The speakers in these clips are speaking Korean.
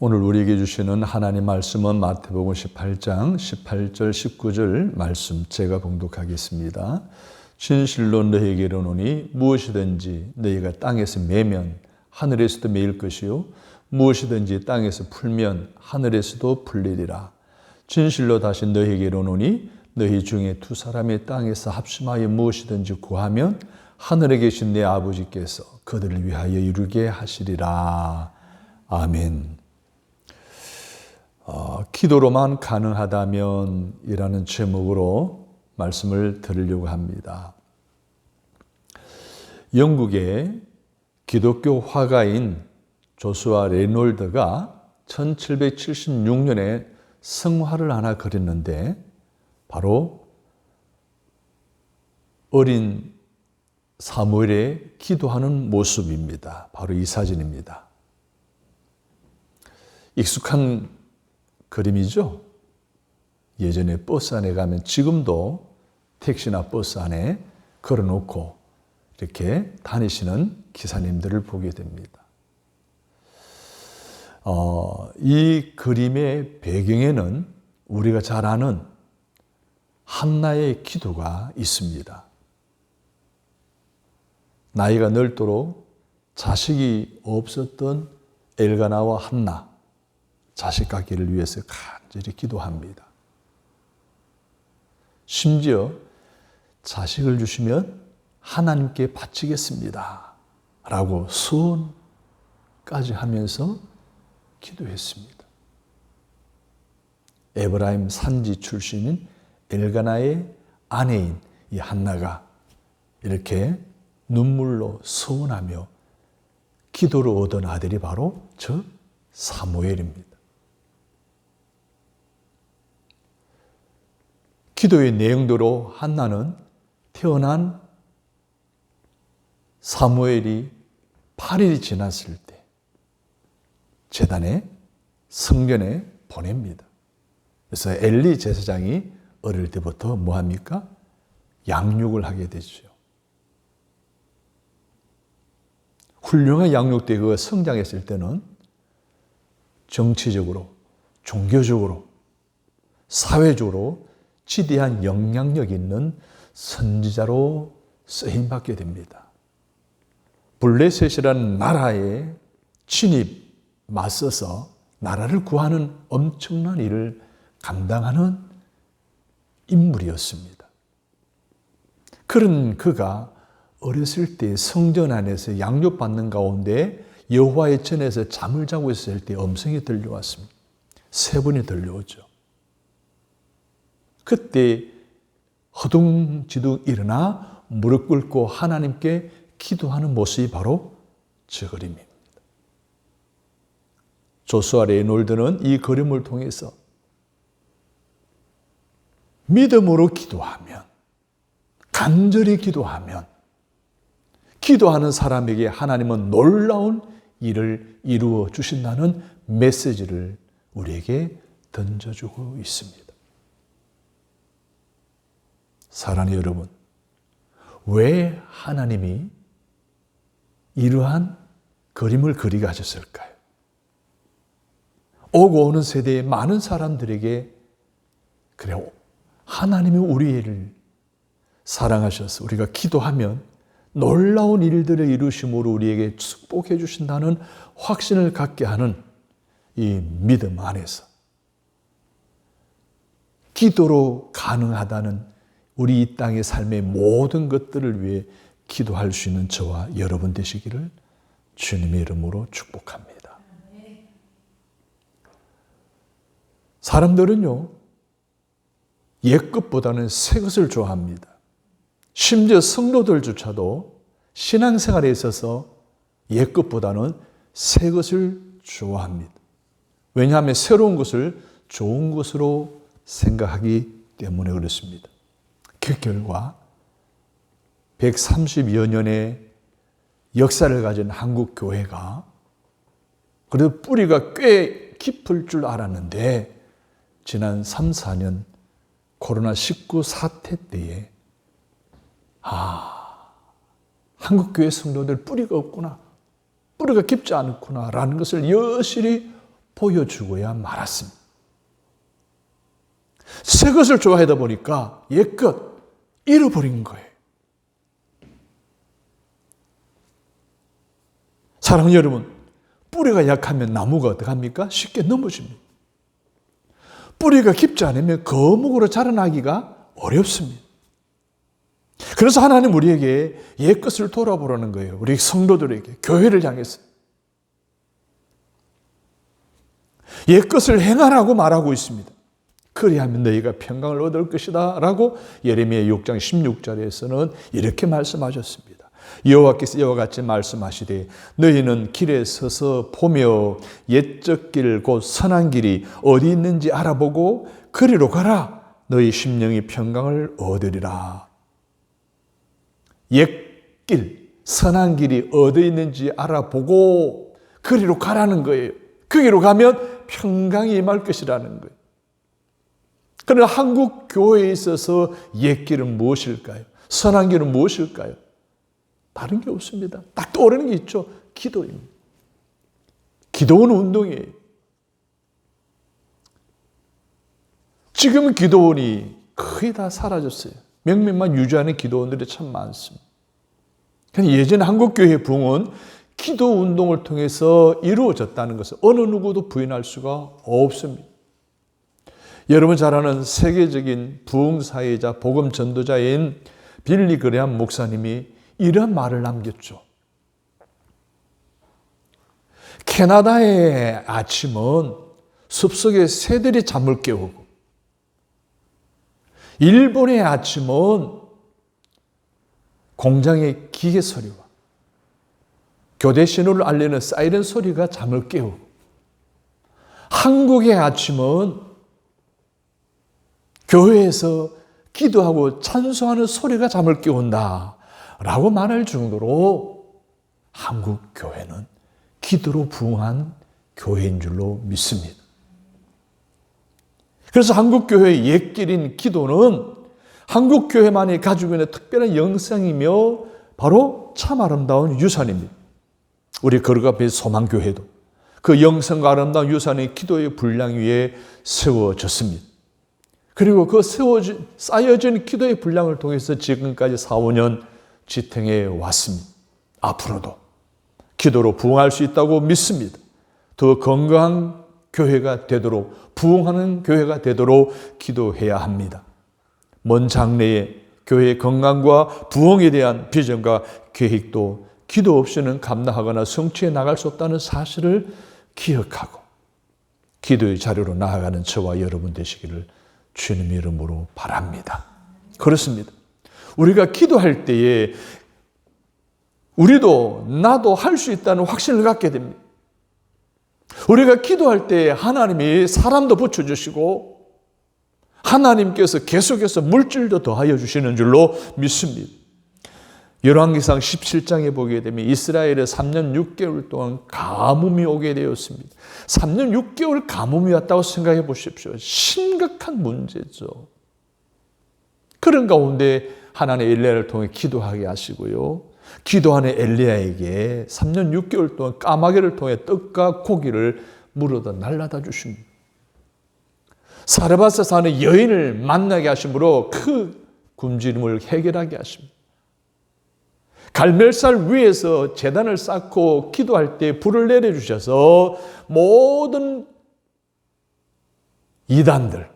오늘 우리에게 주시는 하나님 말씀은 마태복음 18장 18절 19절 말씀 제가 봉독하겠습니다. 진실로 너희에게 이르노니 무엇이든지 너희가 땅에서 매면 하늘에서도 매일 것이요 무엇이든지 땅에서 풀면 하늘에서도 풀리리라. 진실로 다시 너희에게 이르노니 너희 중에 두 사람이 땅에서 합심하여 무엇이든지 구하면 하늘에 계신 내 아버지께서 그들을 위하여 이루게 하시리라. 아멘. 기도로만 가능하다면 이라는 제목으로 말씀을 드리려고 합니다. 영국의 기독교 화가인 조슈아 레놀드가 1776년에 성화를 하나 그렸는데 바로 어린 사무엘의 기도하는 모습입니다. 바로 이 사진입니다. 익숙한 그림이죠. 예전에 버스 안에 가면 지금도 택시나 버스 안에 걸어놓고 이렇게 다니시는 기사님들을 보게 됩니다. 이 그림의 배경에는 우리가 잘 아는 한나의 기도가 있습니다. 나이가 늙도록 자식이 없었던 엘가나와 한나, 자식 갖기를 위해서 간절히 기도합니다. 심지어 자식을 주시면 하나님께 바치겠습니다 라고 소원까지 하면서 기도했습니다. 에브라임 산지 출신인 엘가나의 아내인 이 한나가 이렇게 눈물로 소원하며 기도로 얻은 아들이 바로 저 사무엘입니다. 기도의 내용대로 한나는 태어난 사무엘이 8일이 지났을 때 제단에 성전에 보냅니다. 그래서 엘리 제사장이 어릴 때부터 뭐합니까? 양육을 하게 되죠. 훌륭한 양육대 그 성장했을 때는 정치적으로, 종교적으로, 사회적으로 지대한 영향력 있는 선지자로 쓰임받게 됩니다. 블레셋이라는 나라에 진입, 맞서서 나라를 구하는 엄청난 일을 감당하는 인물이었습니다. 그런 그가 어렸을 때 성전 안에서 양육받는 가운데 여호와의 전에서 잠을 자고 있을 때 음성이 들려왔습니다. 3번이 들려오죠. 그때 허둥지둥 일어나 무릎 꿇고 하나님께 기도하는 모습이 바로 저 그림입니다. 조슈아 레놀드는 이 그림을 통해서 믿음으로 기도하면, 간절히 기도하면, 기도하는 사람에게 하나님은 놀라운 일을 이루어 주신다는 메시지를 우리에게 던져주고 있습니다. 사랑하는 여러분, 왜 하나님이 이러한 그림을 그리게 하셨을까요? 오고 오는 세대의 많은 사람들에게 그래, 하나님이 우리를 사랑하셔서 우리가 기도하면 놀라운 일들을 이루심으로 우리에게 축복해 주신다는 확신을 갖게 하는 이 믿음 안에서 기도로 가능하다는 우리 이 땅의 삶의 모든 것들을 위해 기도할 수 있는 저와 여러분 되시기를 주님의 이름으로 축복합니다. 사람들은요, 옛 것보다는 새 것을 좋아합니다. 심지어 성도들조차도 신앙생활에 있어서 옛 것보다는 새 것을 좋아합니다. 왜냐하면 새로운 것을 좋은 것으로 생각하기 때문에 그렇습니다. 그 결과 130여 년의 역사를 가진 한국 교회가 그래도 뿌리가 꽤 깊을 줄 알았는데 지난 3, 4년 코로나19 사태 때에 한국교회 성도들 뿌리가 없구나, 뿌리가 깊지 않구나라는 것을 여실히 보여주고야 말았습니다. 새 것을 좋아하다 보니까 옛것 잃어버린 거예요. 사랑하는 여러분, 뿌리가 약하면 나무가 어떡합니까? 쉽게 넘어집니다. 뿌리가 깊지 않으면 거목으로 자라나기가 어렵습니다. 그래서 하나님 우리에게 옛것을 돌아보라는 거예요. 우리 성도들에게, 교회를 향해서. 옛것을 행하라고 말하고 있습니다. 그리하면 너희가 평강을 얻을 것이다 라고 예레미야 6장 16절에서는 이렇게 말씀하셨습니다. 여호와께서 이와 같이 말씀하시되 너희는 길에 서서 보며 옛적 길 곧 선한 길이 어디 있는지 알아보고 그리로 가라. 너희 심령이 평강을 얻으리라. 옛길, 선한 길이 어디 있는지 알아보고 그리로 가라는 거예요. 그 길로 가면 평강이 임할 것이라는 거예요. 그러나 한국 교회에 있어서 옛길은 무엇일까요? 선한 길은 무엇일까요? 다른 게 없습니다. 딱 떠오르는 게 있죠. 기도입니다. 기도원 운동이에요. 지금은 기도원이 거의 다 사라졌어요. 명맥만 유지하는 기도원들이 참 많습니다. 예전 한국교회의 부흥은 기도 운동을 통해서 이루어졌다는 것을 어느 누구도 부인할 수가 없습니다. 여러분 잘 아는 세계적인 부흥사회자, 복음 전도자인 빌리 그레함 목사님이 이런 말을 남겼죠. 캐나다의 아침은 숲속의 새들이 잠을 깨우고 일본의 아침은 공장의 기계 소리와 교대 신호를 알리는 사이렌 소리가 잠을 깨우고 한국의 아침은 교회에서 기도하고 찬송하는 소리가 잠을 깨운다 라고 말할 정도로 한국 교회는 기도로 부흥한 교회인 줄로 믿습니다. 그래서 한국 교회의 옛길인 기도는 한국 교회만이 가지고 있는 특별한 영성이며 바로 참 아름다운 유산입니다. 우리 거룩 앞에 소망교회도 그 영성과 아름다운 유산이 기도의 분량 위에 세워졌습니다. 그리고 그 쌓여진 기도의 분량을 통해서 지금까지 4, 5년 지탱해 왔습니다. 앞으로도 기도로 부흥할 수 있다고 믿습니다. 더 건강한 교회가 되도록, 부흥하는 교회가 되도록 기도해야 합니다. 먼 장래에 교회의 건강과 부흥에 대한 비전과 계획도 기도 없이는 감당하거나 성취해 나갈 수 없다는 사실을 기억하고 기도의 자료로 나아가는 저와 여러분 되시기를 주님의 이름으로 바랍니다. 그렇습니다. 우리가 기도할 때에 우리도 나도 할 수 있다는 확신을 갖게 됩니다. 우리가 기도할 때 하나님이 사람도 붙여주시고 하나님께서 계속해서 물질도 더하여 주시는 줄로 믿습니다. 열왕기상 17장에 보게 되면 이스라엘에 3년 6개월 동안 가뭄이 오게 되었습니다. 3년 6개월 가뭄이 왔다고 생각해 보십시오. 심각한 문제죠. 그런 가운데 하나님 엘리야를 통해 기도하게 하시고요. 기도하는 엘리야에게 3년 6개월 동안 까마귀를 통해 떡과 고기를 물어다 날라다 주십니다. 사르밧에 사는 여인을 만나게 하심으로 그 굶주림을 해결하게 하십니다. 갈멜살 위에서 제단을 쌓고 기도할 때 불을 내려주셔서 모든 이단들,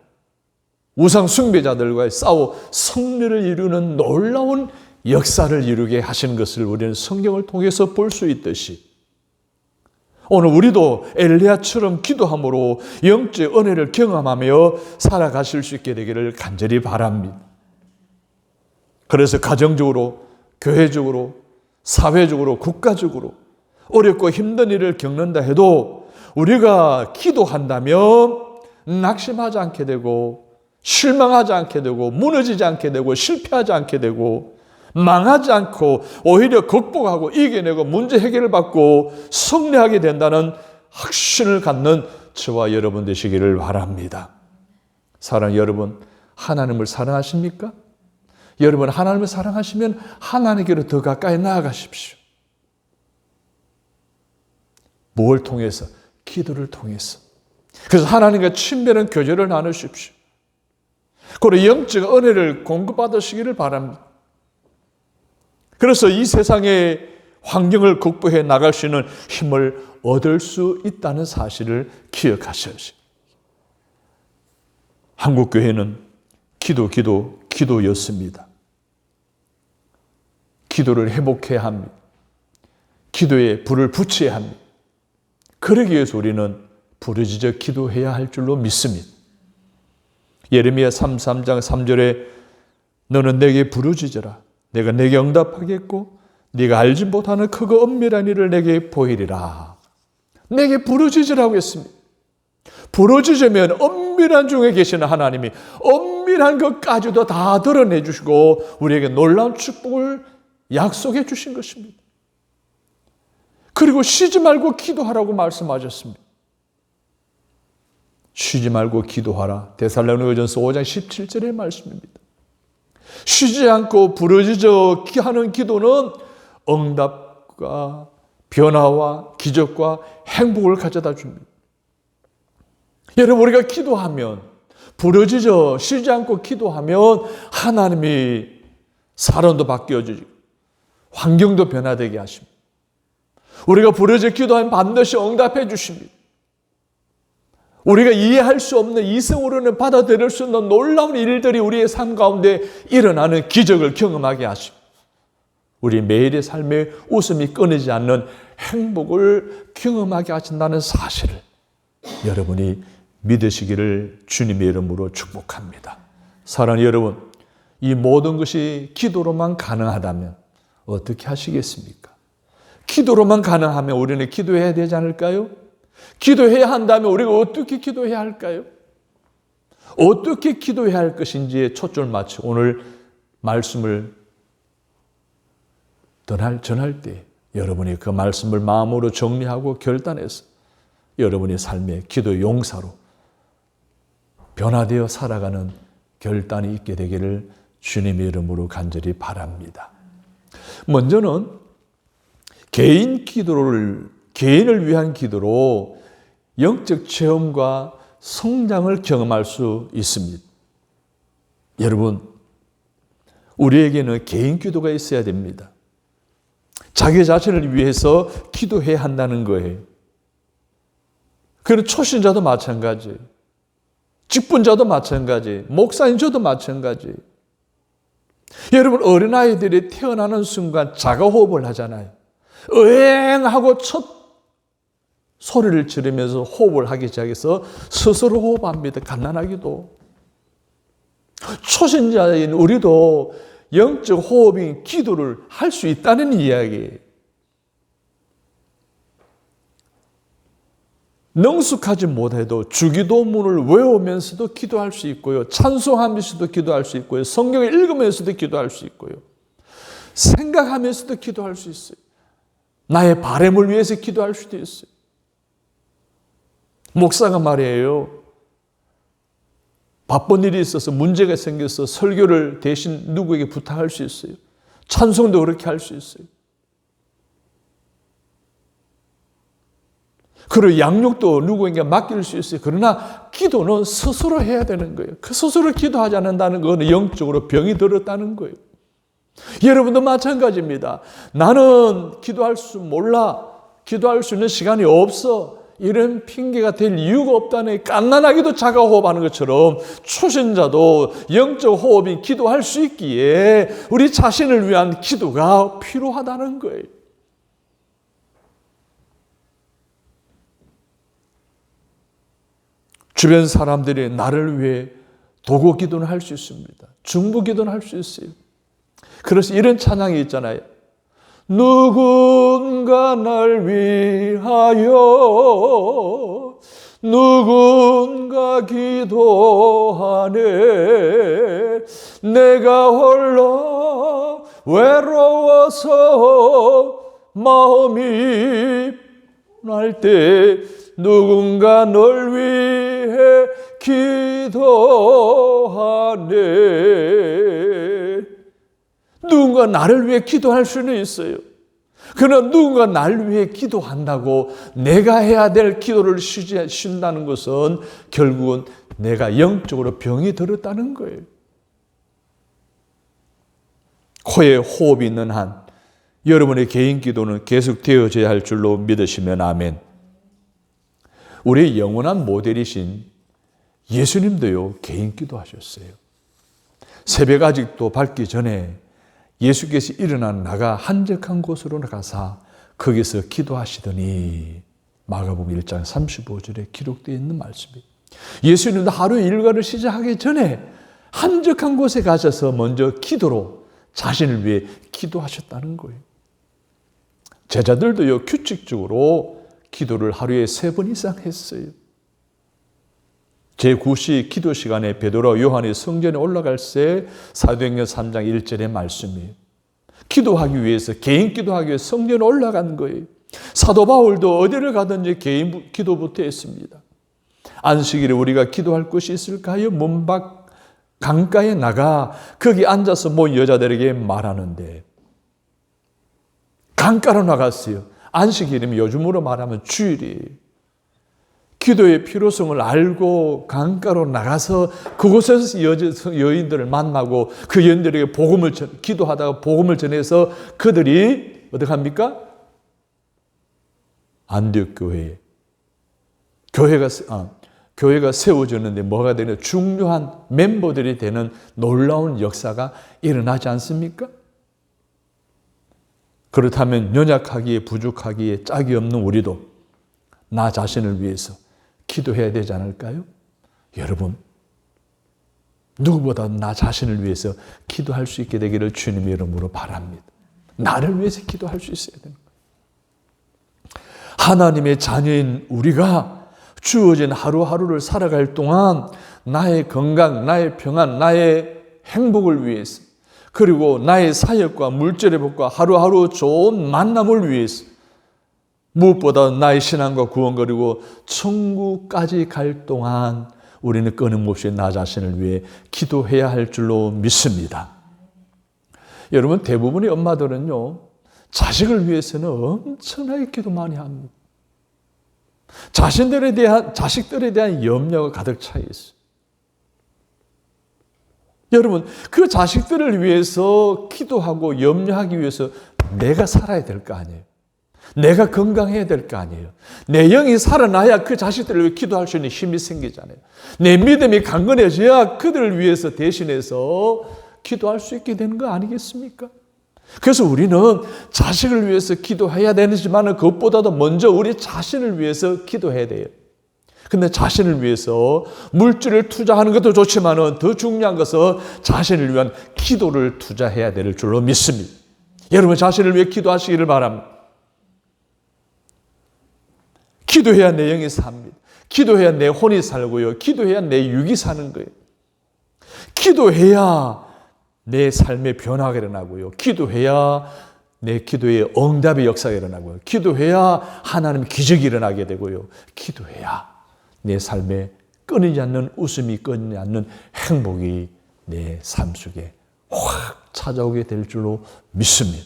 우상 숭배자들과의 싸워 승리를 이루는 놀라운 역사를 이루게 하시는 것을 우리는 성경을 통해서 볼 수 있듯이 오늘 우리도 엘리야처럼 기도함으로 영적 은혜를 경험하며 살아가실 수 있게 되기를 간절히 바랍니다. 그래서 가정적으로, 교회적으로, 사회적으로, 국가적으로 어렵고 힘든 일을 겪는다 해도 우리가 기도한다면 낙심하지 않게 되고 실망하지 않게 되고 무너지지 않게 되고 실패하지 않게 되고 망하지 않고 오히려 극복하고 이겨내고 문제 해결을 받고 승리하게 된다는 확신을 갖는 저와 여러분 되시기를 바랍니다. 사랑하는 여러분, 하나님을 사랑하십니까? 여러분 하나님을 사랑하시면 하나님께로 더 가까이 나아가십시오. 뭘 통해서? 기도를 통해서. 그래서 하나님과 친밀한 교제를 나누십시오. 그리고 영적 은혜를 공급받으시기를 바랍니다. 그래서 이 세상의 환경을 극복해 나갈 수 있는 힘을 얻을 수 있다는 사실을 기억하셔야지. 한국교회는 기도였습니다. 기도를 회복해야 합니다. 기도에 불을 붙여야 합니다. 그러기 위해서 우리는 부르짖어 기도해야 할 줄로 믿습니다. 예레미야 33장 3절에 너는 내게 부르짖어라. 내가 내게 응답하겠고 네가 알지 못하는 크고 은밀한 일을 내게 보이리라. 내게 부르짖으라고 했습니다. 부르짖으면 은밀한 중에 계시는 하나님이 은밀한 것까지도 다 드러내 주시고 우리에게 놀라운 축복을 약속해 주신 것입니다. 그리고 쉬지 말고 기도하라고 말씀하셨습니다. 쉬지 말고 기도하라. 데살로니가전서 5장 17절의 말씀입니다. 쉬지 않고 부르짖어 하는 기도는 응답과 변화와 기적과 행복을 가져다 줍니다. 여러분, 우리가 기도하면, 부르짖어 쉬지 않고 기도하면 하나님이 사람도 바뀌어지고 환경도 변화되게 하십니다. 우리가 부르짖어 기도하면 반드시 응답해 주십니다. 우리가 이해할 수 없는 이성으로는 받아들일 수 없는 놀라운 일들이 우리의 삶 가운데 일어나는 기적을 경험하게 하십니다. 우리 매일의 삶에 웃음이 끊이지 않는 행복을 경험하게 하신다는 사실을 여러분이 믿으시기를 주님의 이름으로 축복합니다. 사랑하는 여러분, 이 모든 것이 기도로만 가능하다면 어떻게 하시겠습니까? 기도로만 가능하면 우리는 기도해야 되지 않을까요? 기도해야 한다면 우리가 어떻게 기도해야 할까요? 어떻게 기도해야 할 것인지에 초점을 맞춰 오늘 말씀을 전할 때 여러분이 그 말씀을 마음으로 정리하고 결단해서 여러분의 삶의 기도 용사로 변화되어 살아가는 결단이 있게 되기를 주님의 이름으로 간절히 바랍니다. 먼저는 개인을 위한 기도로 영적 체험과 성장을 경험할 수 있습니다. 여러분, 우리에게는 개인 기도가 있어야 됩니다. 자기 자신을 위해서 기도해야 한다는 거예요. 그리고 초신자도 마찬가지, 직분자도 마찬가지, 목사인 저도 마찬가지. 여러분, 어린아이들이 태어나는 순간 자가호흡을 하잖아요. 으앵하고 첫 소리를 지르면서 호흡을 하기 시작해서 스스로 호흡합니다. 갓난아기도. 초신자인 우리도 영적 호흡인 기도를 할 수 있다는 이야기예요. 능숙하지 못해도 주기도문을 외우면서도 기도할 수 있고요. 찬송하면서도 기도할 수 있고요. 성경을 읽으면서도 기도할 수 있고요. 생각하면서도 기도할 수 있어요. 나의 바람을 위해서 기도할 수도 있어요. 목사가 말이에요. 바쁜 일이 있어서 문제가 생겨서 설교를 대신 누구에게 부탁할 수 있어요. 찬송도 그렇게 할 수 있어요. 그리고 양육도 누구에게 맡길 수 있어요. 그러나 기도는 스스로 해야 되는 거예요. 그 스스로 기도하지 않는다는 것은 영적으로 병이 들었다는 거예요. 여러분도 마찬가지입니다. 나는 기도할 수 몰라. 기도할 수 있는 시간이 없어. 이런 핑계가 될 이유가 없다네. 갓난아기도 자가호흡하는 것처럼 초신자도 영적 호흡인 기도할 수 있기에 우리 자신을 위한 기도가 필요하다는 거예요. 주변 사람들이 나를 위해 도구 기도는 할 수 있습니다. 중보 기도는 할 수 있어요. 그래서 이런 찬양이 있잖아요. 누군가 날 위하여 누군가 기도하네. 내가 홀로 외로워서 마음이 날 때 누군가 널 위해 기도하네. 누군가 나를 위해 기도할 수는 있어요. 그러나 누군가 날 위해 기도한다고 내가 해야 될 기도를 쉰다는 것은 결국은 내가 영적으로 병이 들었다는 거예요. 코에 호흡이 있는 한 여러분의 개인 기도는 계속 되어져야 할 줄로 믿으시면 아멘. 우리의 영원한 모델이신 예수님도요, 개인 기도하셨어요. 새벽 아직도 밝기 전에 예수께서 일어나 나가 한적한 곳으로 나가사 거기서 기도하시더니 마가복음 1장 35절에 기록되어 있는 말씀이에요. 예수님도 하루의 일과를 시작하기 전에 한적한 곳에 가셔서 먼저 기도로 자신을 위해 기도하셨다는 거예요. 제자들도요, 규칙적으로 기도를 하루에 3번 이상 했어요. 제9시 기도 시간에 베드로와 요한이 성전에 올라갈 때 사도행전 3장 1절의 말씀이에요. 기도하기 위해서, 개인 기도하기 위해서 성전에 올라간 거예요. 사도 바울도 어디를 가든지 개인 기도부터 했습니다. 안식일에 우리가 기도할 곳이 있을까요? 문밖 강가에 나가 거기 앉아서 모인 여자들에게 말하는데 강가로 나갔어요. 안식일이면 요즘으로 말하면 주일이에요. 기도의 필요성을 알고 강가로 나가서 그곳에서 여인들을 만나고 그 여인들에게 기도하다가 복음을 전해서 그들이 어떻게 합니까? 안디옥 교회가 세워졌는데 뭐가 되냐? 중요한 멤버들이 되는 놀라운 역사가 일어나지 않습니까? 그렇다면 연약하기에 부족하기에 짝이 없는 우리도 나 자신을 위해서 기도해야 되지 않을까요? 여러분, 누구보다 나 자신을 위해서 기도할 수 있게 되기를 주님의 이름으로 바랍니다. 나를 위해서 기도할 수 있어야 되는 거예요. 하나님의 자녀인 우리가 주어진 하루하루를 살아갈 동안 나의 건강, 나의 평안, 나의 행복을 위해서, 그리고 나의 사역과 물질의 복과 하루하루 좋은 만남을 위해서, 무엇보다 나의 신앙과 구원 그리고 천국까지 갈 동안 우리는 끊임없이 나 자신을 위해 기도해야 할 줄로 믿습니다. 여러분, 대부분의 엄마들은요, 자식을 위해서는 엄청나게 기도 많이 합니다. 자식들에 대한 염려가 가득 차 있어요. 여러분, 그 자식들을 위해서 기도하고 염려하기 위해서 내가 살아야 될 거 아니에요. 내가 건강해야 될 거 아니에요. 내 영이 살아나야 그 자식들을 위해 기도할 수 있는 힘이 생기잖아요. 내 믿음이 강건해져야 그들을 위해서 대신해서 기도할 수 있게 되는 거 아니겠습니까? 그래서 우리는 자식을 위해서 기도해야 되지만 그것보다도 먼저 우리 자신을 위해서 기도해야 돼요. 근데 자신을 위해서 물질을 투자하는 것도 좋지만 더 중요한 것은 자신을 위한 기도를 투자해야 될 줄로 믿습니다. 여러분, 자신을 위해 기도하시기를 바랍니다. 기도해야 내 영이 삽니다. 기도해야 내 혼이 살고요. 기도해야 내 육이 사는 거예요. 기도해야 내 삶의 변화가 일어나고요. 기도해야 내 기도의 응답의 역사가 일어나고요. 기도해야 하나님의 기적이 일어나게 되고요. 기도해야 내 삶에 끊이지 않는 웃음이 끊이지 않는 행복이 내 삶 속에 확 찾아오게 될 줄로 믿습니다.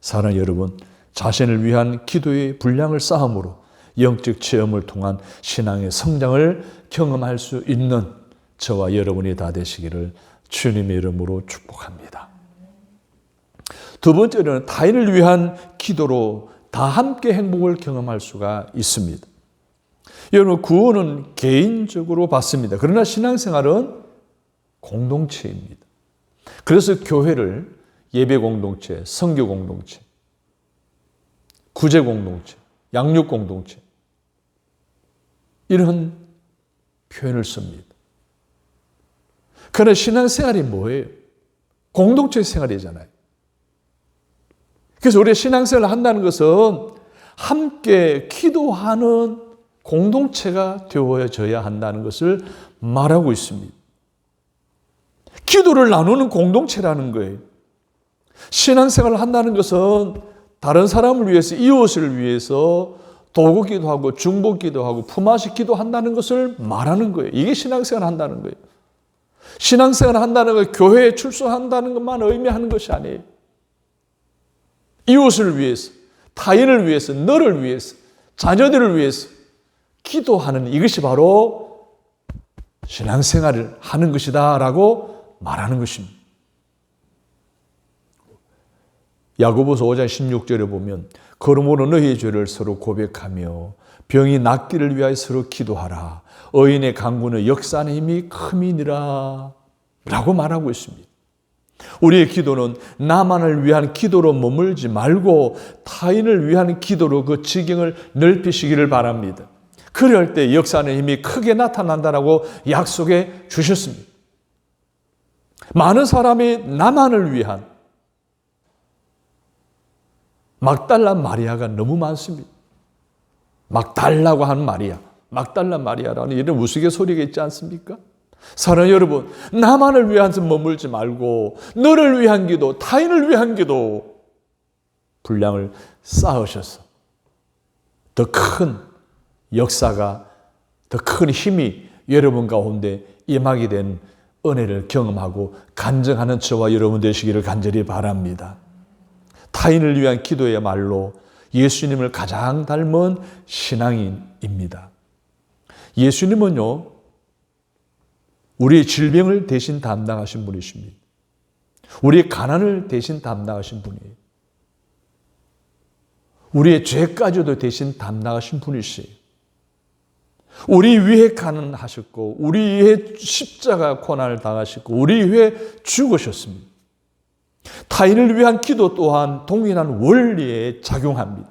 사랑하는 여러분, 자신을 위한 기도의 분량을 쌓음으로 영적 체험을 통한 신앙의 성장을 경험할 수 있는 저와 여러분이 다 되시기를 주님의 이름으로 축복합니다. 두 번째는 타인을 위한 기도로 다 함께 행복을 경험할 수가 있습니다. 여러분, 구원은 개인적으로 받습니다. 그러나 신앙생활은 공동체입니다. 그래서 교회를 예배 공동체, 선교 공동체, 구제 공동체, 양육 공동체 이런 표현을 씁니다. 그러나 신앙생활이 뭐예요? 공동체 생활이잖아요. 그래서 우리가 신앙생활을 한다는 것은 함께 기도하는 공동체가 되어져야 한다는 것을 말하고 있습니다. 기도를 나누는 공동체라는 거예요. 신앙생활을 한다는 것은 다른 사람을 위해서, 이웃을 위해서 도구기도 하고 중보기도 하고 품앗이 기도한다는 것을 말하는 거예요. 이게 신앙생활을 한다는 거예요. 신앙생활을 한다는 건 교회에 출석한다는 것만 의미하는 것이 아니에요. 이웃을 위해서, 타인을 위해서, 너를 위해서, 자녀들을 위해서 기도하는 이것이 바로 신앙생활을 하는 것이다 라고 말하는 것입니다. 야고보서 5장 16절에 보면 그러므로 너희의 죄를 서로 고백하며 병이 낫기를 위하여 서로 기도하라. 의인의 간구는 역사하는 힘이 큼이니라 라고 말하고 있습니다. 우리의 기도는 나만을 위한 기도로 머물지 말고 타인을 위한 기도로 그 지경을 넓히시기를 바랍니다. 그럴 때 역사하는 힘이 크게 나타난다라고 약속해 주셨습니다. 많은 사람이 나만을 위한 막달라 마리아가 너무 많습니다. 막달라고 하는 마리아, 막달라 마리아라는 이런 우스갯소리가 있지 않습니까? 사랑하는 여러분, 나만을 위한 데 머물지 말고 너를 위한 기도, 타인을 위한 기도 분량을 쌓으셔서 더 큰 역사가, 더 큰 힘이 여러분 가운데 임하게 된 은혜를 경험하고 간증하는 저와 여러분 되시기를 간절히 바랍니다. 타인을 위한 기도야말로 예수님을 가장 닮은 신앙인입니다. 예수님은요, 우리의 질병을 대신 담당하신 분이십니다. 우리의 가난을 대신 담당하신 분이에요. 우리의 죄까지도 대신 담당하신 분이세요. 우리 위해 가난하셨고, 우리 위해 십자가 고난을 당하셨고, 우리 위해 죽으셨습니다. 타인을 위한 기도 또한 동일한 원리에 작용합니다.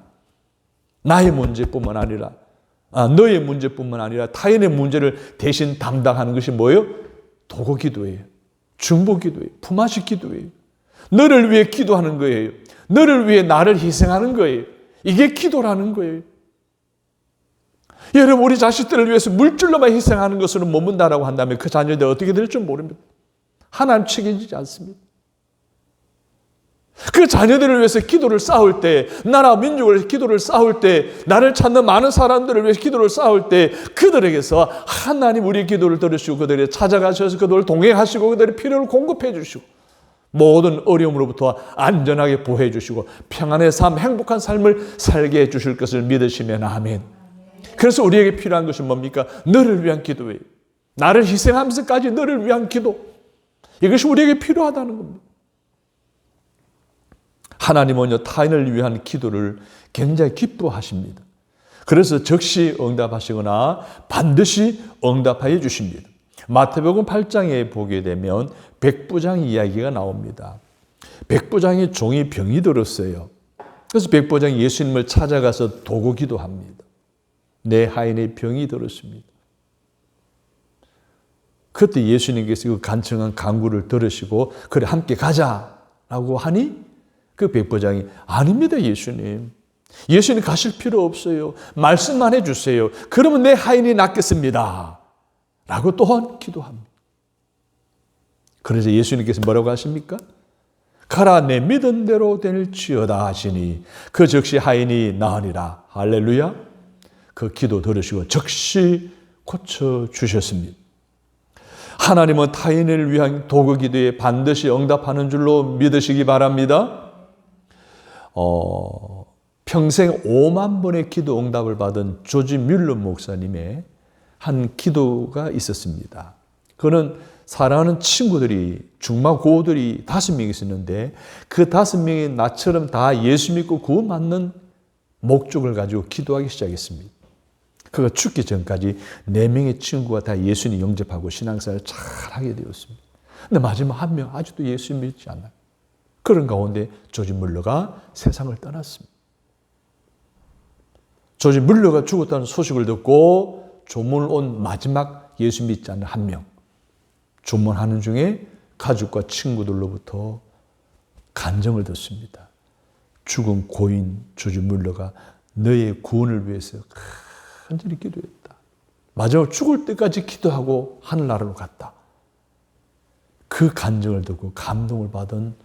나의 문제뿐만 아니라, 너의 문제뿐만 아니라 타인의 문제를 대신 담당하는 것이 뭐예요? 도고 기도예요. 중보 기도예요. 품앗이 기도예요. 너를 위해 기도하는 거예요. 너를 위해 나를 희생하는 거예요. 이게 기도라는 거예요. 여러분, 우리 자식들을 위해서 물질로만 희생하는 것으로 머문다라고 한다면 그 자녀들 어떻게 될 줄 모릅니다. 하나님 책임지지 않습니다. 그 자녀들을 위해서 기도를 쌓을 때, 나라 민족을 위해서 기도를 쌓을 때, 나를 찾는 많은 사람들을 위해서 기도를 쌓을 때 그들에게서 하나님 우리의 기도를 들으시고 그들에게 찾아가셔서 그들을 동행하시고 그들의 필요를 공급해 주시고 모든 어려움으로부터 안전하게 보호해 주시고 평안의 삶, 행복한 삶을 살게 해 주실 것을 믿으시면 아멘. 그래서 우리에게 필요한 것은 뭡니까? 너를 위한 기도예요. 나를 희생하면서까지 너를 위한 기도. 이것이 우리에게 필요하다는 겁니다. 하나님은요, 타인을 위한 기도를 굉장히 기뻐하십니다. 그래서 즉시 응답하시거나 반드시 응답하여 주십니다. 마태복음 8장에 보게 되면 백부장 이야기가 나옵니다. 백부장의 종이 병이 들었어요. 그래서 백부장이 예수님을 찾아가서 도고 기도합니다. 내 하인의 병이 들었습니다. 그때 예수님께서 그 간청한 간구를 들으시고 그래 함께 가자라고 하니 그 백부장이 아닙니다 예수님. 예수님 가실 필요 없어요. 말씀만 해주세요. 그러면 내 하인이 낫겠습니다. 라고 또한 기도합니다. 그래서 예수님께서 뭐라고 하십니까? 가라 내 믿은 대로 될지어다 하시니 그 즉시 하인이 나으니라. 할렐루야. 그 기도 들으시고 즉시 고쳐주셨습니다. 하나님은 타인을 위한 도구 기도에 반드시 응답하는 줄로 믿으시기 바랍니다. 평생 5만 번의 기도 응답을 받은 조지 뮬러 목사님의 한 기도가 있었습니다. 그는 사랑하는 친구들이 중마고들이 5명이 있었는데 그 5명이 나처럼 다 예수 믿고 구원 받는 목적을 가지고 기도하기 시작했습니다. 그가 죽기 전까지 4명의 친구가 다 예수님 영접하고 신앙생활을 잘 하게 되었습니다. 근데 마지막 한 명 아직도 예수 믿지 않아요. 그런 가운데 조지 뮬러가 세상을 떠났습니다. 조지 뮬러가 죽었다는 소식을 듣고 조문을 온 마지막 예수 믿지 않는 한 명. 조문하는 중에 가족과 친구들로부터 간정을 듣습니다. 죽은 고인 조지 뮬러가 너의 구원을 위해서 간절히 기도했다. 마지막 죽을 때까지 기도하고 하늘나라로 갔다. 그 간정을 듣고 감동을 받은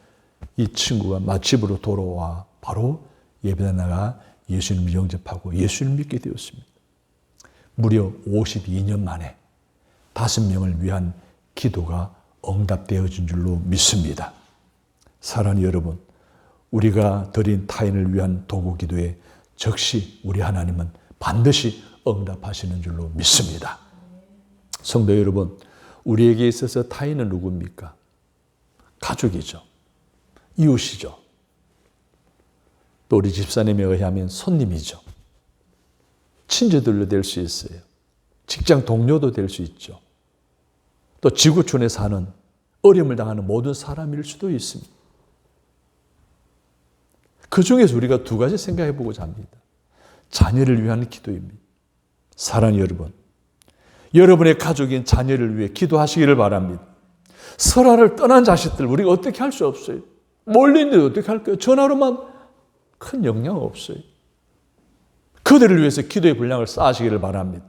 이 친구가 집으로 돌아와 바로 예배당에 나가 예수님을 영접하고 예수님을 믿게 되었습니다. 무려 52년 만에 5명을 위한 기도가 응답되어진 줄로 믿습니다. 사랑하는 여러분, 우리가 드린 타인을 위한 도구 기도에 즉시 우리 하나님은 반드시 응답하시는 줄로 믿습니다. 성도 여러분, 우리에게 있어서 타인은 누굽니까? 가족이죠. 이웃이죠. 또 우리 집사님에 의하면 손님이죠. 친지들로 될 수 있어요. 직장 동료도 될 수 있죠. 또 지구촌에 사는 어려움을 당하는 모든 사람일 수도 있습니다. 그 중에서 우리가 두 가지 생각해 보고자 합니다. 자녀를 위한 기도입니다. 사랑하는 여러분, 여러분의 가족인 자녀를 위해 기도하시기를 바랍니다. 설화를 떠난 자식들 우리가 어떻게 할 수 없어요. 멀리 있는데 어떻게 할까요? 전화로만 큰 영향 없어요. 그들을 위해서 기도의 분량을 쌓으시기를 바랍니다.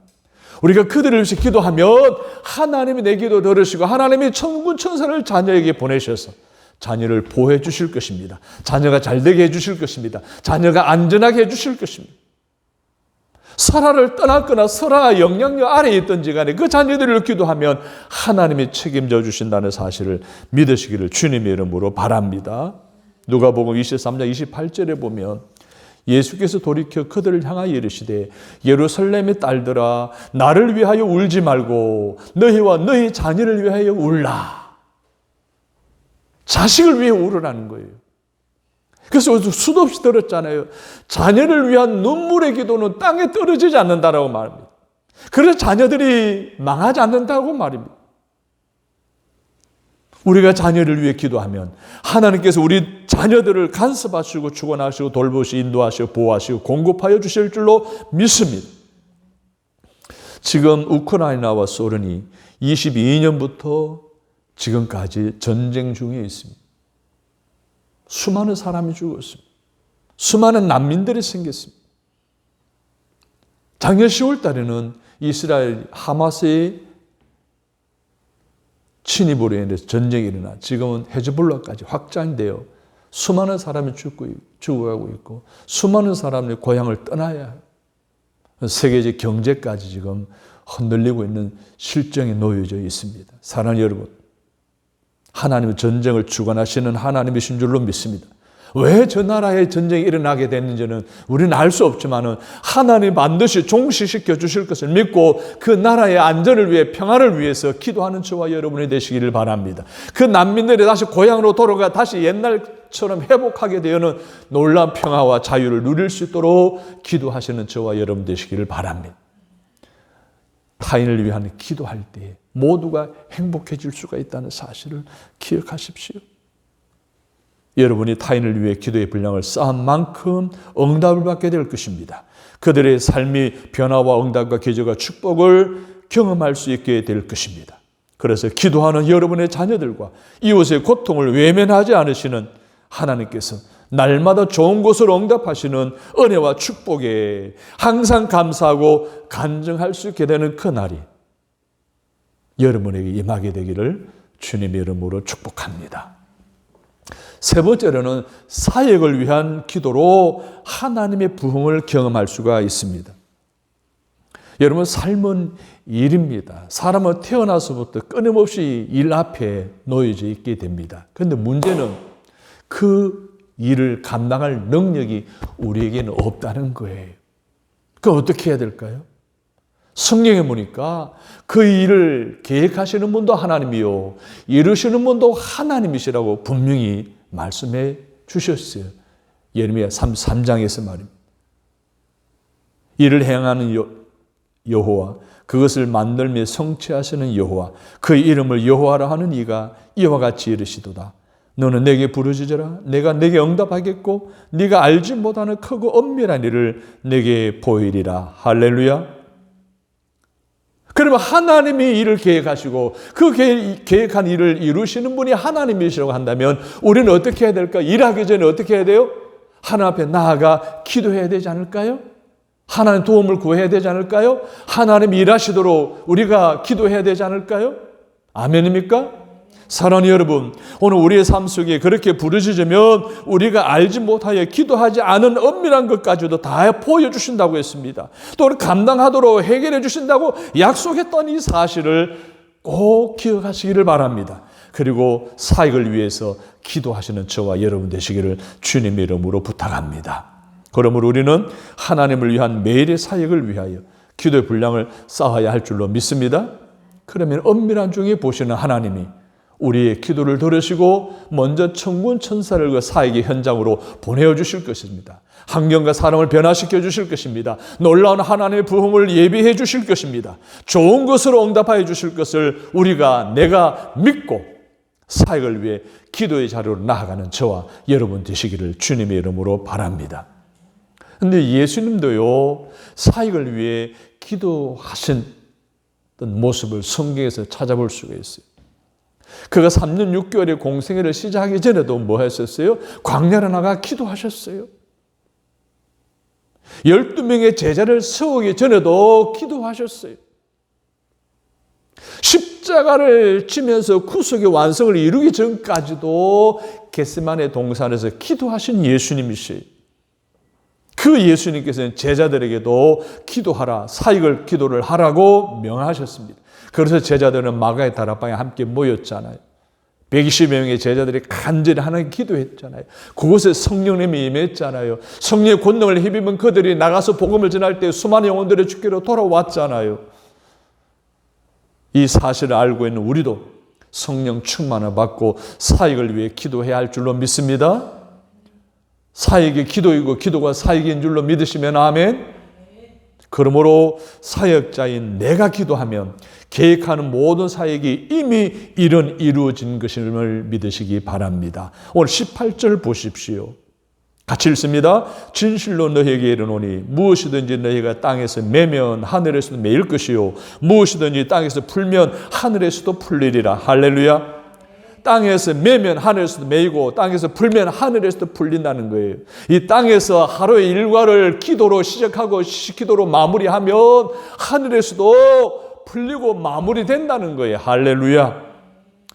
우리가 그들을 위해서 기도하면 하나님이 내 기도 들으시고 하나님이 천군 천사를 자녀에게 보내셔서 자녀를 보호해 주실 것입니다. 자녀가 잘되게 해 주실 것입니다. 자녀가 안전하게 해 주실 것입니다. 설화를 떠났거나 설화 영향력 아래에 있든지 간에 그 자녀들을 기도하면 하나님이 책임져 주신다는 사실을 믿으시기를 주님의 이름으로 바랍니다. 누가복음 23장 28절에 보면 예수께서 돌이켜 그들을 향하여 이르시되 예루살렘의 딸들아 나를 위하여 울지 말고 너희와 너희 자녀를 위하여 울라. 자식을 위해 울으라는 거예요. 그래서 수도 없이 들었잖아요. 자녀를 위한 눈물의 기도는 땅에 떨어지지 않는다라고 말합니다. 그래서 자녀들이 망하지 않는다고 말입니다. 우리가 자녀를 위해 기도하면 하나님께서 우리 자녀들을 간섭하시고 축원하시고 돌보시고 인도하시고 보호하시고 공급하여 주실 줄로 믿습니다. 지금 우크라이나와 소련이 22년부터 지금까지 전쟁 중에 있습니다. 수많은 사람이 죽었습니다. 수많은 난민들이 생겼습니다. 작년 10월 달에는 이스라엘 하마스의 침입으로 인해서 전쟁이 일어나 지금은 헤즈볼라까지 확장되어 수많은 사람이 죽어가고 있고 수많은 사람이 고향을 떠나야 해요. 세계적 경제까지 지금 흔들리고 있는 실정에 놓여져 있습니다. 사랑하는 여러분, 하나님은 전쟁을 주관하시는 하나님이신 줄로 믿습니다. 왜 저 나라에 전쟁이 일어나게 됐는지는 우리는 알 수 없지만 하나님 반드시 종식시켜 주실 것을 믿고 그 나라의 안전을 위해 평화를 위해서 기도하는 저와 여러분이 되시기를 바랍니다. 그 난민들이 다시 고향으로 돌아가 다시 옛날처럼 회복하게 되어는 놀라운 평화와 자유를 누릴 수 있도록 기도하시는 저와 여러분 되시기를 바랍니다. 타인을 위한 기도할 때 모두가 행복해질 수가 있다는 사실을 기억하십시오. 여러분이 타인을 위해 기도의 분량을 쌓은 만큼 응답을 받게 될 것입니다. 그들의 삶이 변화와 응답과 기적과 축복을 경험할 수 있게 될 것입니다. 그래서 기도하는 여러분의 자녀들과 이웃의 고통을 외면하지 않으시는 하나님께서 날마다 좋은 것으로 응답하시는 은혜와 축복에 항상 감사하고 간증할 수 있게 되는 그 날이 여러분에게 임하게 되기를 주님의 이름으로 축복합니다. 세 번째로는 사역을 위한 기도로 하나님의 부흥을 경험할 수가 있습니다. 여러분, 삶은 일입니다. 사람은 태어나서부터 끊임없이 일 앞에 놓여져 있게 됩니다. 그런데 문제는 그 일을 감당할 능력이 우리에게는 없다는 거예요. 그럼 어떻게 해야 될까요? 성경에 보니까 그 일을 계획하시는 분도 하나님이요 이루시는 분도 하나님이시라고 분명히 말씀해 주셨어요. 예레미야 33장에서 말입니다. 이를 행하는 여호와, 그것을 만들며 성취하시는 여호와, 그 이름을 여호와라 하는 이가 이와 같이 이르시도다. 너는 내게 부르짖으라. 내가 내게 응답하겠고 네가 알지 못하는 크고 엄밀한 일을 내게 보이리라. 할렐루야. 그러면 하나님이 일을 계획하시고 그 계획한 일을 이루시는 분이 하나님이시라고 한다면 우리는 어떻게 해야 될까? 일하기 전에 어떻게 해야 돼요? 하나님 앞에 나아가 기도해야 되지 않을까요? 하나님 도움을 구해야 되지 않을까요? 하나님 일하시도록 우리가 기도해야 되지 않을까요? 아멘입니까? 사랑하는 여러분, 오늘 우리의 삶 속에 그렇게 부르짖으면 우리가 알지 못하여 기도하지 않은 엄밀한 것까지도 다 보여주신다고 했습니다. 또 감당하도록 해결해 주신다고 약속했던 이 사실을 꼭 기억하시기를 바랍니다. 그리고 사역을 위해서 기도하시는 저와 여러분 되시기를 주님의 이름으로 부탁합니다. 그러므로 우리는 하나님을 위한 매일의 사역을 위하여 기도의 분량을 쌓아야 할 줄로 믿습니다. 그러면 엄밀한 중에 보시는 하나님이 우리의 기도를 들으시고 먼저 천군 천사를 그 사역의 현장으로 보내어 주실 것입니다. 환경과 사람을 변화시켜 주실 것입니다. 놀라운 하나님의 부흥을 예비해 주실 것입니다. 좋은 것으로 응답하여 주실 것을 내가 믿고 사역을 위해 기도의 자리로 나아가는 저와 여러분 되시기를 주님의 이름으로 바랍니다. 그런데 예수님도요, 사역을 위해 기도하신 모습을 성경에서 찾아볼 수가 있어요. 그가 3년 6개월의 공생애를 시작하기 전에도 뭐 했었어요? 광야로 나가 기도하셨어요. 12명의 제자를 세우기 전에도 기도하셨어요. 십자가를 지면서 구속의 완성을 이루기 전까지도 겟세마네 동산에서 기도하신 예수님이시에요. 그 예수님께서는 제자들에게도 기도하라, 사역을 기도를 하라고 명하셨습니다. 그래서 제자들은 마가의 다락방에 함께 모였잖아요. 120여 명의 제자들이 간절히 하나님 기도했잖아요. 그곳에 성령님이 임했잖아요. 성령의 권능을 힘입은 그들이 나가서 복음을 전할 때 수많은 영혼들의 주께로 돌아왔잖아요. 이 사실을 알고 있는 우리도 성령 충만을 받고 사역을 위해 기도해야 할 줄로 믿습니다. 사역이 기도이고 기도가 사역인 줄로 믿으시면 아멘. 그러므로 사역자인 내가 기도하면 계획하는 모든 사역이 이미 이루어진 것임을 믿으시기 바랍니다. 오늘 18절 보십시오. 같이 읽습니다. 진실로 너희에게 이르노니 무엇이든지 너희가 땅에서 매면 하늘에서도 매일 것이요 무엇이든지 땅에서 풀면 하늘에서도 풀리리라. 할렐루야. 땅에서 매면 하늘에서도 매이고 땅에서 풀면 하늘에서도 풀린다는 거예요. 이 땅에서 하루의 일과를 기도로 시작하고 기도로 마무리하면 하늘에서도 풀리고 마무리된다는 거예요. 할렐루야.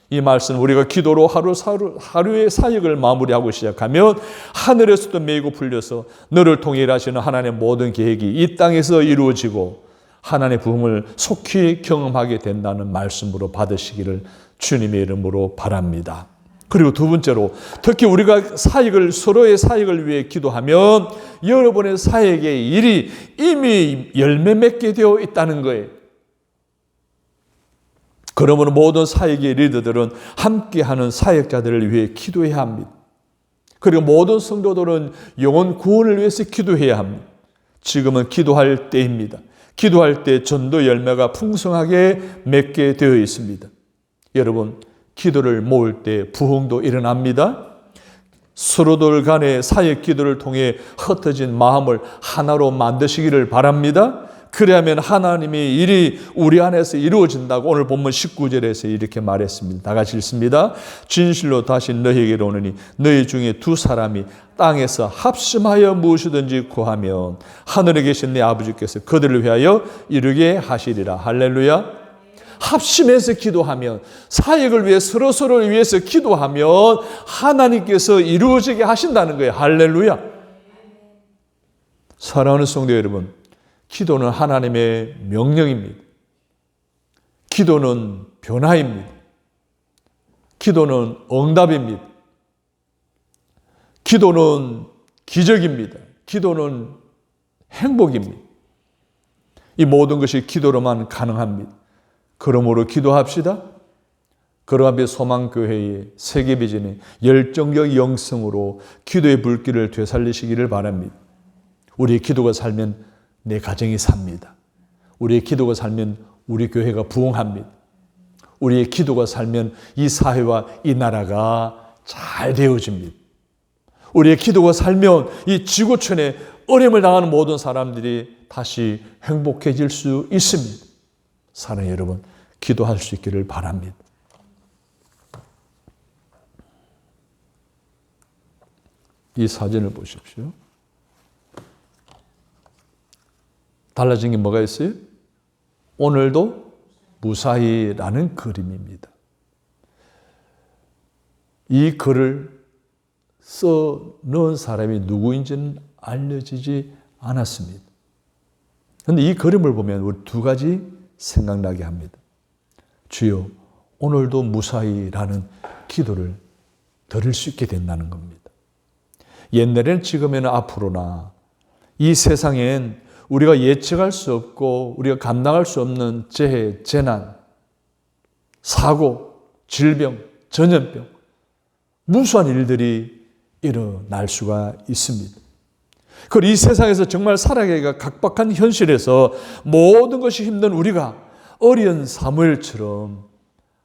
이 말씀 우리가 기도로 하루의 사역을 마무리하고 시작하면 하늘에서도 매이고 풀려서 너를 통해 일하시는 하나님의 모든 계획이 이 땅에서 이루어지고 하나님의 부흥을 속히 경험하게 된다는 말씀으로 받으시기를 주님의 이름으로 바랍니다. 그리고 두 번째로 특히 우리가 서로의 사역을 위해 기도하면 여러분의 사역의 일이 이미 열매 맺게 되어 있다는 거예요. 그러므로 모든 사역의 리더들은 함께하는 사역자들을 위해 기도해야 합니다. 그리고 모든 성도들은 영혼 구원을 위해서 기도해야 합니다. 지금은 기도할 때입니다. 기도할 때 전도 열매가 풍성하게 맺게 되어 있습니다. 여러분, 기도를 모을 때 부흥도 일어납니다. 서로들 간의 사역 기도를 통해 흩어진 마음을 하나로 만드시기를 바랍니다. 그래야만 하나님의 일이 우리 안에서 이루어진다고 오늘 본문 19절에서 이렇게 말했습니다. 다 같이 읽습니다. 진실로 다시 너희에게로 오느니 너희 중에 두 사람이 땅에서 합심하여 무엇이든지 구하면 하늘에 계신 내 아버지께서 그들을 위하여 이루게 하시리라. 할렐루야. 합심해서 기도하면 사역을 위해 서로를 위해서 기도하면 하나님께서 이루어지게 하신다는 거예요. 할렐루야. 사랑하는 성도 여러분, 기도는 하나님의 명령입니다. 기도는 변화입니다. 기도는 응답입니다. 기도는 기적입니다. 기도는 행복입니다. 이 모든 것이 기도로만 가능합니다. 그러므로 기도합시다. 그러한 소망교회의 세계비전의 열정적 영성으로 기도의 불길을 되살리시기를 바랍니다. 우리의 기도가 살면 내 가정이 삽니다. 우리의 기도가 살면 우리 교회가 부흥합니다. 우리의 기도가 살면 이 사회와 이 나라가 잘 되어집니다. 우리의 기도가 살면 이 지구촌에 어려움을 당하는 모든 사람들이 다시 행복해질 수 있습니다. 사랑하는 여러분, 기도할 수 있기를 바랍니다. 이 사진을 보십시오. 달라진 게 뭐가 있어요? 오늘도 무사히라는 그림입니다. 이 글을 써 넣은 사람이 누구인지는 알려지지 않았습니다. 그런데 이 그림을 보면 우리 두 가지 생각나게 합니다. 주여, 오늘도 무사히라는 기도를 드릴 수 있게 된다는 겁니다. 옛날에는 지금에는 앞으로나 이 세상엔 우리가 예측할 수 없고 우리가 감당할 수 없는 재해, 재난, 사고, 질병, 전염병, 무수한 일들이 일어날 수가 있습니다. 그리고 이 세상에서 정말 살아가기가 각박한 현실에서 모든 것이 힘든 우리가 어린 사무엘처럼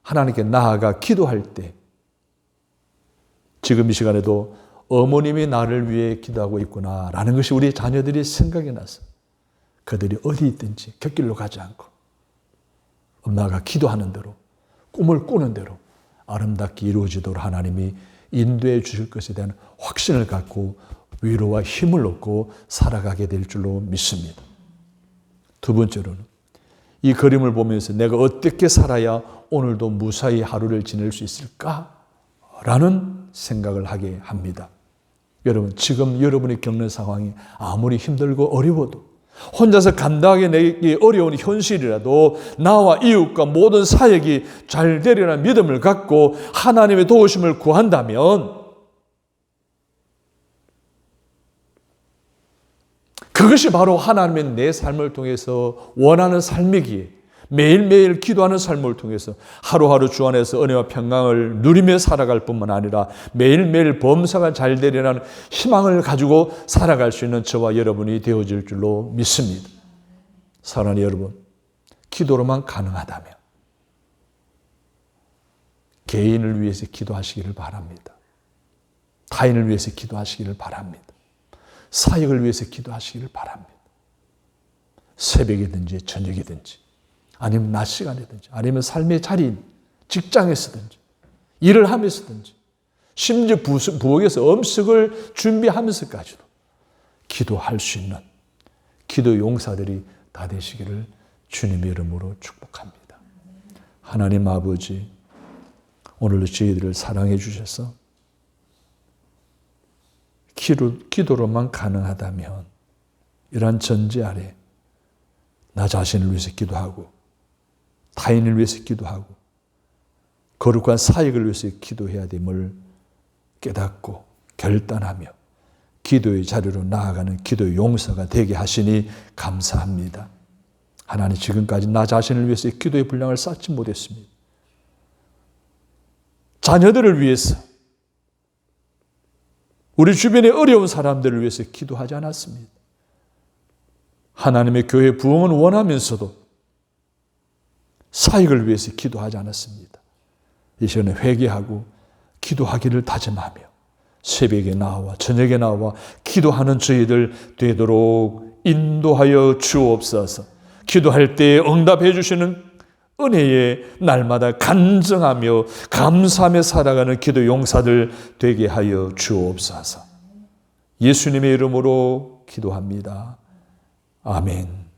하나님께 나아가 기도할 때 지금 이 시간에도 어머님이 나를 위해 기도하고 있구나라는 것이 우리 자녀들이 생각이 나서 그들이 어디 있든지 곁길로 가지 않고 엄마가 기도하는 대로 꿈을 꾸는 대로 아름답게 이루어지도록 하나님이 인도해 주실 것에 대한 확신을 갖고 위로와 힘을 얻고 살아가게 될 줄로 믿습니다. 두 번째로는 이 그림을 보면서 내가 어떻게 살아야 오늘도 무사히 하루를 지낼 수 있을까라는 생각을 하게 합니다. 여러분, 지금 여러분이 겪는 상황이 아무리 힘들고 어려워도 혼자서 감당하기 내기 어려운 현실이라도 나와 이웃과 모든 사역이 잘 되리라는 믿음을 갖고 하나님의 도우심을 구한다면 그것이 바로 하나님의 내 삶을 통해서 원하는 삶이기에 매일매일 기도하는 삶을 통해서 하루하루 주 안에서 은혜와 평강을 누리며 살아갈 뿐만 아니라 매일매일 범사가 잘 되리라는 희망을 가지고 살아갈 수 있는 저와 여러분이 되어질 줄로 믿습니다. 사랑하는 여러분, 기도로만 가능하다면 개인을 위해서 기도하시기를 바랍니다. 타인을 위해서 기도하시기를 바랍니다. 사역을 위해서 기도하시기를 바랍니다. 새벽이든지 저녁이든지 아니면 낮 시간이든지 아니면 삶의 자리인 직장에서든지 일을 하면서든지 심지어 부엌에서 음식을 준비하면서까지도 기도할 수 있는 기도 용사들이 다 되시기를 주님의 이름으로 축복합니다. 하나님 아버지, 오늘도 저희들을 사랑해 주셔서 기도로만 가능하다면 이러한 전제 아래 나 자신을 위해서 기도하고 타인을 위해서 기도하고 거룩한 사역을 위해서 기도해야 됨을 깨닫고 결단하며 기도의 자리로 나아가는 기도의 용사가 되게 하시니 감사합니다. 하나님, 지금까지 나 자신을 위해서 기도의 분량을 쌓지 못했습니다. 자녀들을 위해서, 우리 주변의 어려운 사람들을 위해서 기도하지 않았습니다. 하나님의 교회 부흥은 원하면서도 사역을 위해서 기도하지 않았습니다. 이 시간에 회개하고 기도하기를 다짐하며 새벽에 나와 저녁에 나와 기도하는 저희들 되도록 인도하여 주옵소서. 기도할 때 응답해 주시는 은혜에 날마다 간증하며 감사하며 살아가는 기도 용사들 되게 하여 주옵소서. 예수님의 이름으로 기도합니다. 아멘.